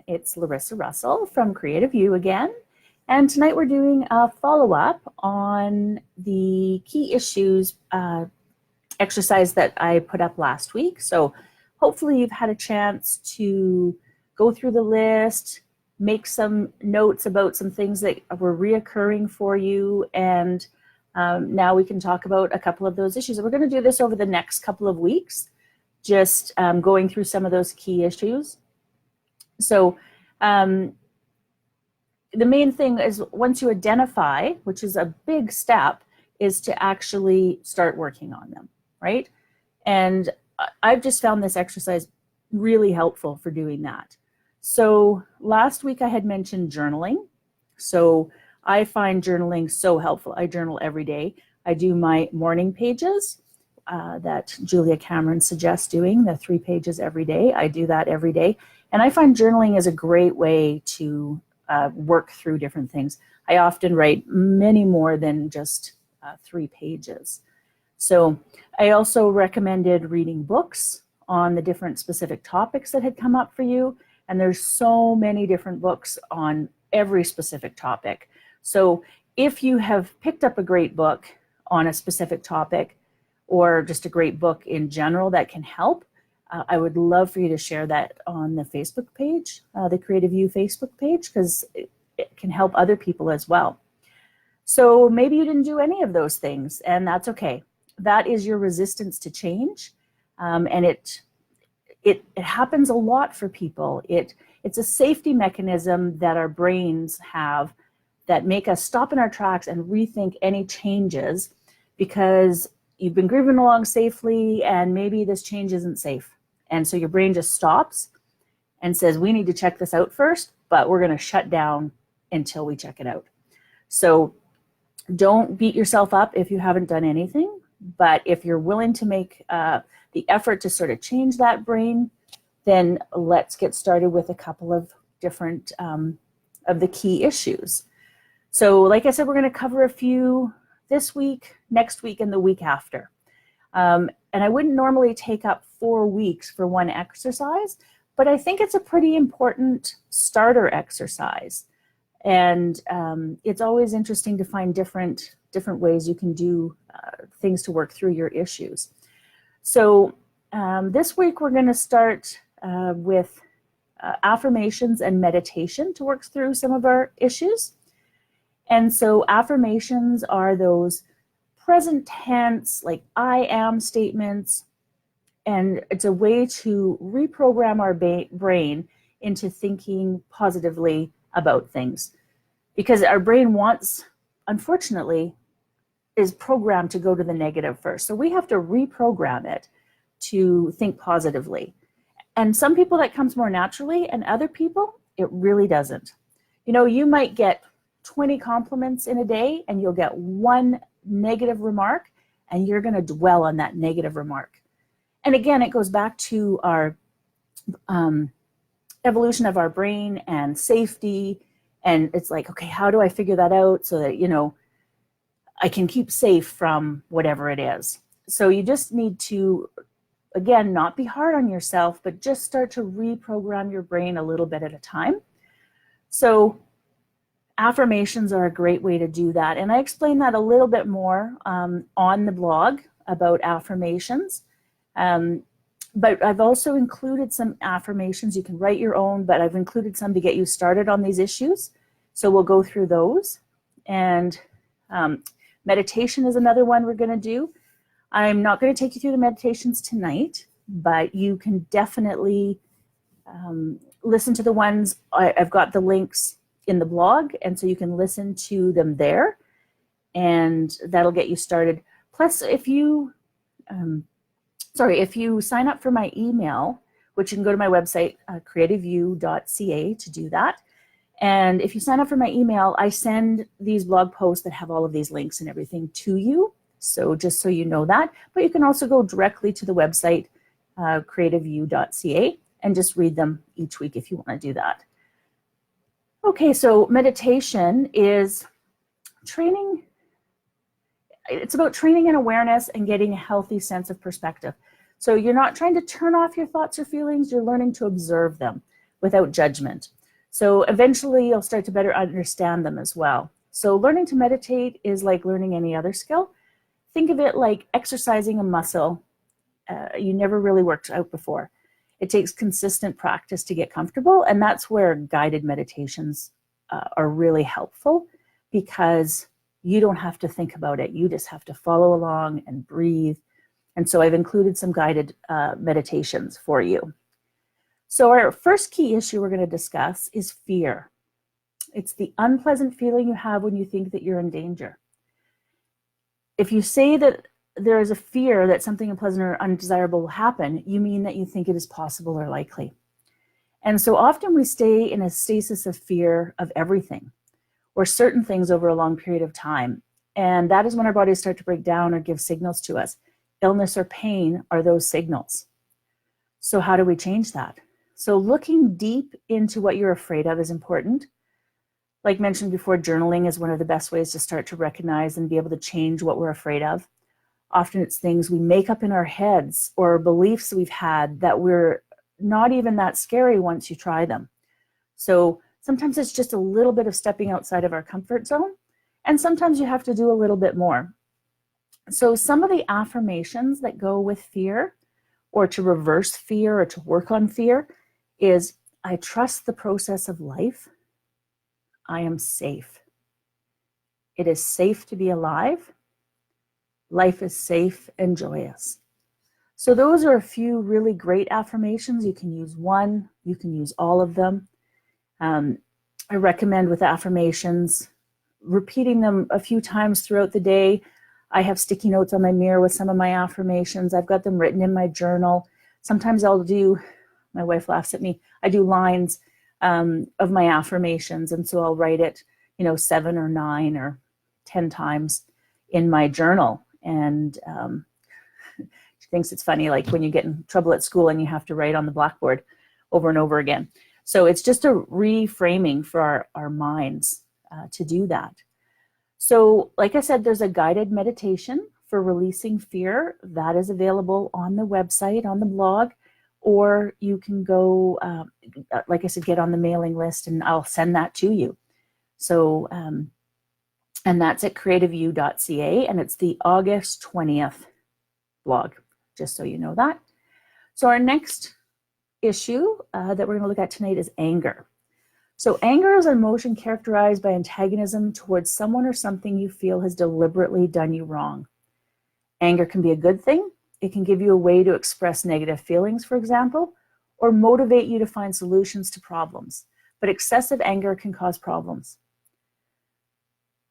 It's Larissa Russell from Creative You again, and tonight we're doing a follow-up on the key issues exercise that I put up last week. So hopefully you've had a chance to go through the list, make some notes about some things that were reoccurring for you, and now we can talk about a couple of those issues. And we're going to do this over the next couple of weeks, just going through some of those key issues. So the main thing is, once you identify, which is a big step, is to actually start working on them, right? And I've just found this exercise really helpful for doing that. So last week I had mentioned journaling. So I find journaling so helpful. I journal every day. I do my morning pages that Julia Cameron suggests doing, the 3 pages every day. I do that every day. And I find journaling is a great way to work through different things. I often write many more than just 3 pages. So I also recommended reading books on the different specific topics that had come up for you. And there's so many different books on every specific topic. So if you have picked up a great book on a specific topic, or just a great book in general that can help, I would love for you to share that on the Facebook page, the Creative You Facebook page, because it can help other people as well. So maybe you didn't do any of those things, and that's okay. That is your resistance to change, and it happens a lot for people. It's a safety mechanism that our brains have that make us stop in our tracks and rethink any changes, because you've been grooving along safely and maybe this change isn't safe. And so your brain just stops and says, we need to check this out first, but we're going to shut down until we check it out. So don't beat yourself up if you haven't done anything, but if you're willing to make the effort to sort of change that brain, then let's get started with a couple of different of the key issues. So like I said, we're going to cover a few this week, next week, and the week after. And I wouldn't normally take up 4 weeks for one exercise, but I think it's a pretty important starter exercise. And it's always interesting to find different ways you can do things to work through your issues. So this week we're going to start with affirmations and meditation to work through some of our issues. And so affirmations are those present tense, like I am statements, and it's a way to reprogram our brain into thinking positively about things. Because our brain wants, unfortunately, is programmed to go to the negative first. So we have to reprogram it to think positively. And some people that comes more naturally, and other people, it really doesn't. You know, you might get 20 compliments in a day and you'll get 1 negative remark, and you're going to dwell on that negative remark. And again, it goes back to our evolution of our brain and safety. And it's like, okay, how do I figure that out so that, you know, I can keep safe from whatever it is? So you just need to, again, not be hard on yourself, but just start to reprogram your brain a little bit at a time. So affirmations are a great way to do that. And I explain that a little bit more on the blog about affirmations. But I've also included some affirmations. You can write your own, but I've included some to get you started on these issues. So we'll go through those. And meditation is another one we're going to do. I'm not going to take you through the meditations tonight, but you can definitely listen to the ones. I've got the links in the blog, and so you can listen to them there, and that'll get you started. Plus, if you sign up for my email, which you can go to my website, creativeyou.ca, to do that. And if you sign up for my email, I send these blog posts that have all of these links and everything to you. So just so you know that. But you can also go directly to the website, creativeyou.ca, and just read them each week if you want to do that. Okay, so meditation is training. It's about training and awareness and getting a healthy sense of perspective. So you're not trying to turn off your thoughts or feelings, you're learning to observe them, without judgment. So eventually you'll start to better understand them as well. So learning to meditate is like learning any other skill. Think of it like exercising a muscle you never really worked out before. It takes consistent practice to get comfortable, and that's where guided meditations are really helpful, because you don't have to think about it. You just have to follow along and breathe. And so I've included some guided meditations for you. So our first key issue we're going to discuss is fear. It's the unpleasant feeling you have when you think that you're in danger. If you say that there is a fear that something unpleasant or undesirable will happen, you mean that you think it is possible or likely. And so often we stay in a stasis of fear of everything or certain things over a long period of time. And that is when our bodies start to break down or give signals to us. Illness or pain are those signals. So how do we change that? So looking deep into what you're afraid of is important. Like mentioned before, journaling is one of the best ways to start to recognize and be able to change what we're afraid of. Often it's things we make up in our heads or beliefs we've had that we're not even that scary once you try them. So sometimes it's just a little bit of stepping outside of our comfort zone, and sometimes you have to do a little bit more. So some of the affirmations that go with fear, or to reverse fear or to work on fear, is I trust the process of life. I am safe. It is safe to be alive. Life is safe and joyous. So those are a few really great affirmations. You can use one, you can use all of them. I recommend with affirmations, repeating them a few times throughout the day. I have sticky notes on my mirror with some of my affirmations. I've got them written in my journal. Sometimes I'll do, my wife laughs at me, I do lines of my affirmations. And so I'll write it, 7 or 9 or 10 times in my journal. And she thinks it's funny, like when you get in trouble at school and you have to write on the blackboard over and over again. So it's just a reframing for our minds to do that. So like I said, there's a guided meditation for releasing fear that is available on the website, on the blog, or you can go, like I said, get on the mailing list and I'll send that to you. So, and that's at creativeyou.ca, and it's the August 20th blog, just so you know that. So our next issue that we're going to look at tonight is anger. So anger is an emotion characterized by antagonism towards someone or something you feel has deliberately done you wrong. Anger can be a good thing. It can give you a way to express negative feelings, for example, or motivate you to find solutions to problems. But excessive anger can cause problems.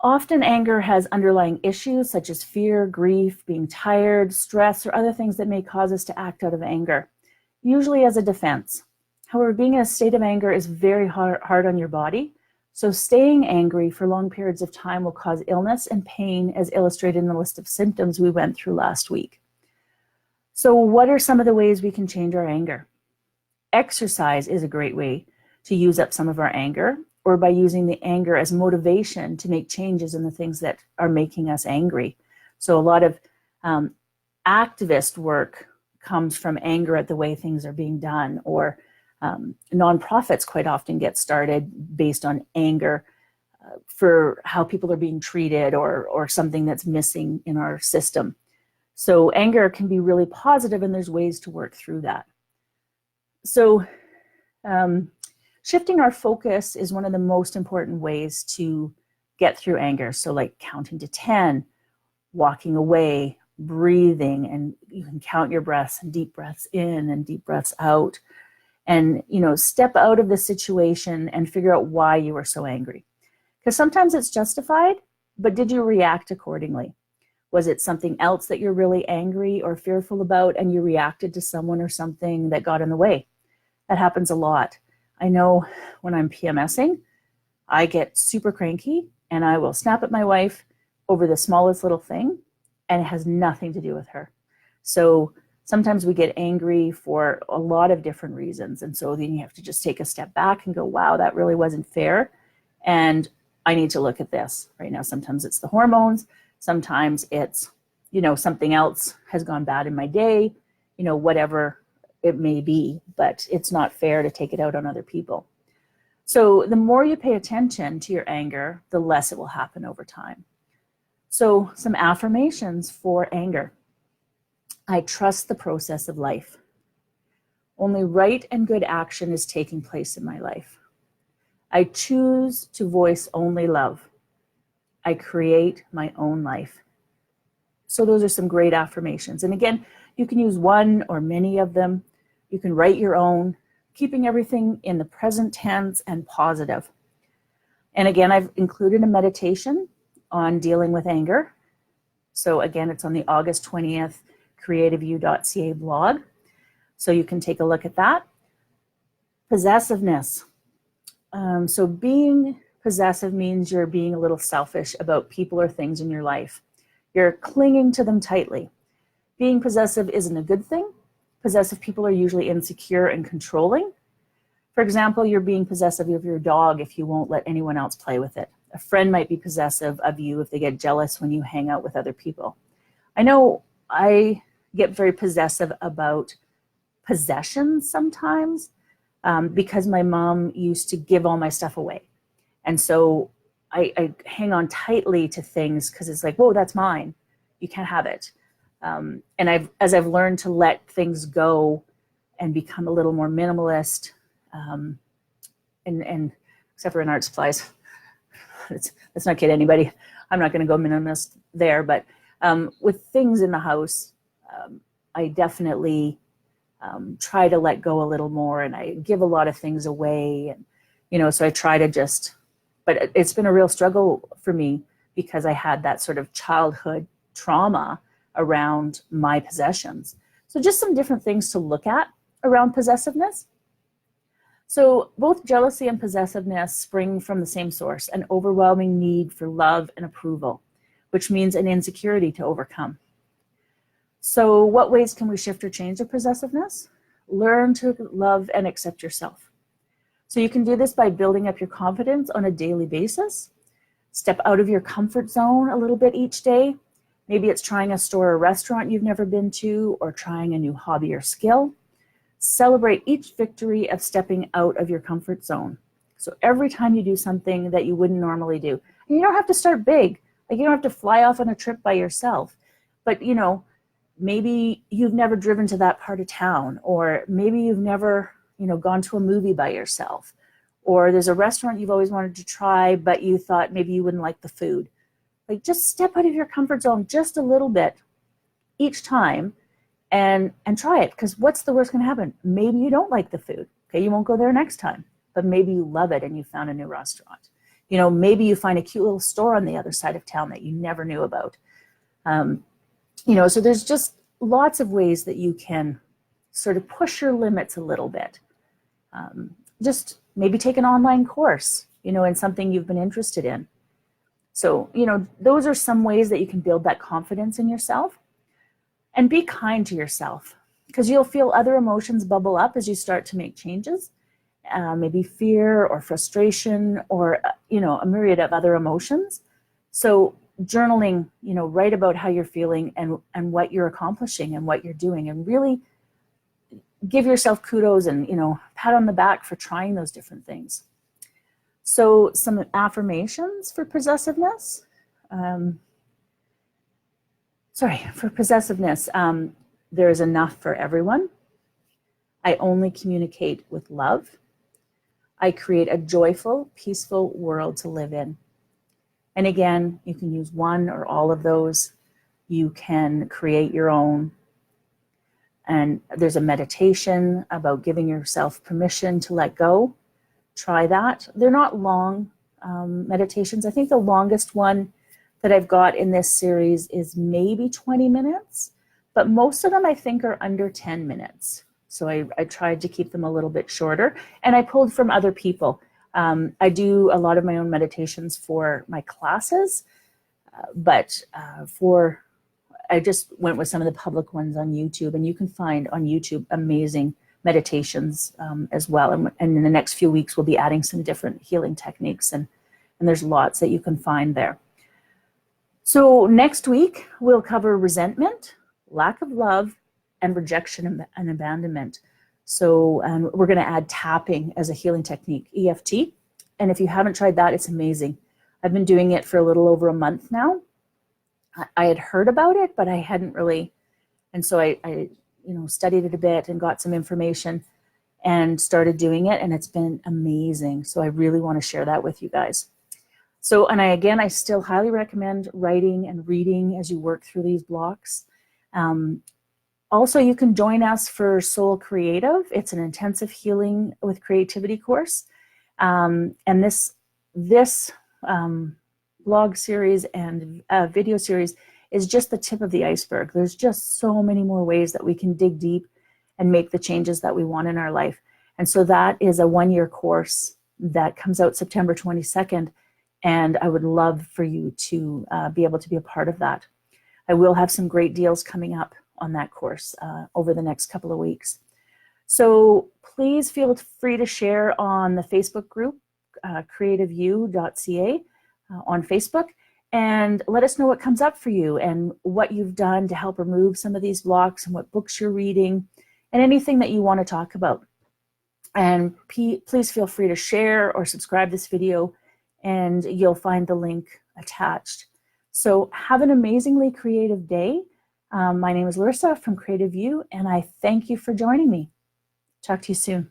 Often anger has underlying issues such as fear, grief, being tired, stress, or other things that may cause us to act out of anger, usually as a defense. However, being in a state of anger is very hard on your body, so staying angry for long periods of time will cause illness and pain, as illustrated in the list of symptoms we went through last week. So what are some of the ways we can change our anger? Exercise is a great way to use up some of our anger, or by using the anger as motivation to make changes in the things that are making us angry. So a lot of activist work comes from anger at the way things are being done, or nonprofits quite often get started based on anger for how people are being treated or something that's missing in our system. So anger can be really positive, and there's ways to work through that. So shifting our focus is one of the most important ways to get through anger. So like counting to 10, walking away, breathing, and you can count your breaths and deep breaths in and deep breaths out. And, step out of the situation and figure out why you were so angry. Because sometimes it's justified, but did you react accordingly? Was it something else that you're really angry or fearful about and you reacted to someone or something that got in the way? That happens a lot. I know when I'm PMSing, I get super cranky and I will snap at my wife over the smallest little thing, and it has nothing to do with her. So sometimes we get angry for a lot of different reasons. And so then you have to just take a step back and go, wow, that really wasn't fair. And I need to look at this right now. Sometimes it's the hormones. Sometimes it's, something else has gone bad in my day, whatever it may be, but it's not fair to take it out on other people. So the more you pay attention to your anger, the less it will happen over time. So some affirmations for anger. I trust the process of life. Only right and good action is taking place in my life. I choose to voice only love. I create my own life. So those are some great affirmations. And again, you can use one or many of them. You can write your own, keeping everything in the present tense and positive. And again, I've included a meditation on dealing with anger. So again, it's on the August 20th creativeyou.ca blog. So you can take a look at that. Possessiveness. So being possessive means you're being a little selfish about people or things in your life. You're clinging to them tightly. Being possessive isn't a good thing. Possessive people are usually insecure and controlling. For example, you're being possessive of your dog if you won't let anyone else play with it. A friend might be possessive of you if they get jealous when you hang out with other people. I know I get very possessive about possessions sometimes because my mom used to give all my stuff away. And so I hang on tightly to things because it's like, whoa, that's mine. You can't have it. And as I've learned to let things go and become a little more minimalist, and except for in art supplies, let's not kid anybody. I'm not going to go minimalist there, but with things in the house, I definitely try to let go a little more, and I give a lot of things away, and so I try to just. But it's been a real struggle for me because I had that sort of childhood trauma around my possessions. So just some different things to look at around possessiveness. So both jealousy and possessiveness spring from the same source, an overwhelming need for love and approval, which means an insecurity to overcome. So what ways can we shift or change the possessiveness? Learn to love and accept yourself. So you can do this by building up your confidence on a daily basis. Step out of your comfort zone a little bit each day. Maybe it's trying a store or restaurant you've never been to, or trying a new hobby or skill. Celebrate each victory of stepping out of your comfort zone. So every time you do something that you wouldn't normally do, and you don't have to start big. Like you don't have to fly off on a trip by yourself, but maybe you've never driven to that part of town, or maybe you've never gone to a movie by yourself, or there's a restaurant you've always wanted to try, but you thought maybe you wouldn't like the food. Like just step out of your comfort zone just a little bit each time and try it, because what's the worst going to happen? Maybe you don't like the food. Okay, you won't go there next time, but maybe you love it and you found a new restaurant. Maybe you find a cute little store on the other side of town that you never knew about. So there's just lots of ways that you can sort of push your limits a little bit. Just maybe take an online course, in something you've been interested in. So, those are some ways that you can build that confidence in yourself. And be kind to yourself, because you'll feel other emotions bubble up as you start to make changes. Maybe fear or frustration or, a myriad of other emotions. So journaling, write about how you're feeling and what you're accomplishing and what you're doing, and really give yourself kudos and, pat on the back for trying those different things. So some affirmations for possessiveness. For possessiveness, there is enough for everyone. I only communicate with love. I create a joyful, peaceful world to live in. And again, you can use one or all of those. You can create your own. And there's a meditation about giving yourself permission to let go. Try that. They're not long meditations. I think the longest one that I've got in this series is maybe 20 minutes, but most of them I think are under 10 minutes. So I tried to keep them a little bit shorter, and I pulled from other people. I do a lot of my own meditations for my classes, but I just went with some of the public ones on YouTube, and you can find on YouTube amazing meditations as well. And in the next few weeks, we'll be adding some different healing techniques, and there's lots that you can find there. So next week, we'll cover resentment, lack of love, and rejection and abandonment. So we're going to add tapping as a healing technique, EFT. And if you haven't tried that, it's amazing. I've been doing it for a little over a month now. I had heard about it, but I hadn't really. And so I studied it a bit and got some information and started doing it, and it's been amazing. So I really want to share that with you guys. So, and I still highly recommend writing and reading as you work through these blocks. Also, you can join us for Soul Creative. It's an intensive healing with creativity course. And this blog series and video series is just the tip of the iceberg. There's just so many more ways that we can dig deep and make the changes that we want in our life. And so that is a one-year course that comes out September 22nd. And I would love for you to be able to be a part of that. I will have some great deals coming up on that course over the next couple of weeks. So please feel free to share on the Facebook group, creativeyou.ca on Facebook, and let us know what comes up for you and what you've done to help remove some of these blocks and what books you're reading and anything that you want to talk about. And please feel free to share or subscribe this video, and you'll find the link attached. So have an amazingly creative day. My name is Larissa from Creative You, and I thank you for joining me. Talk to you soon.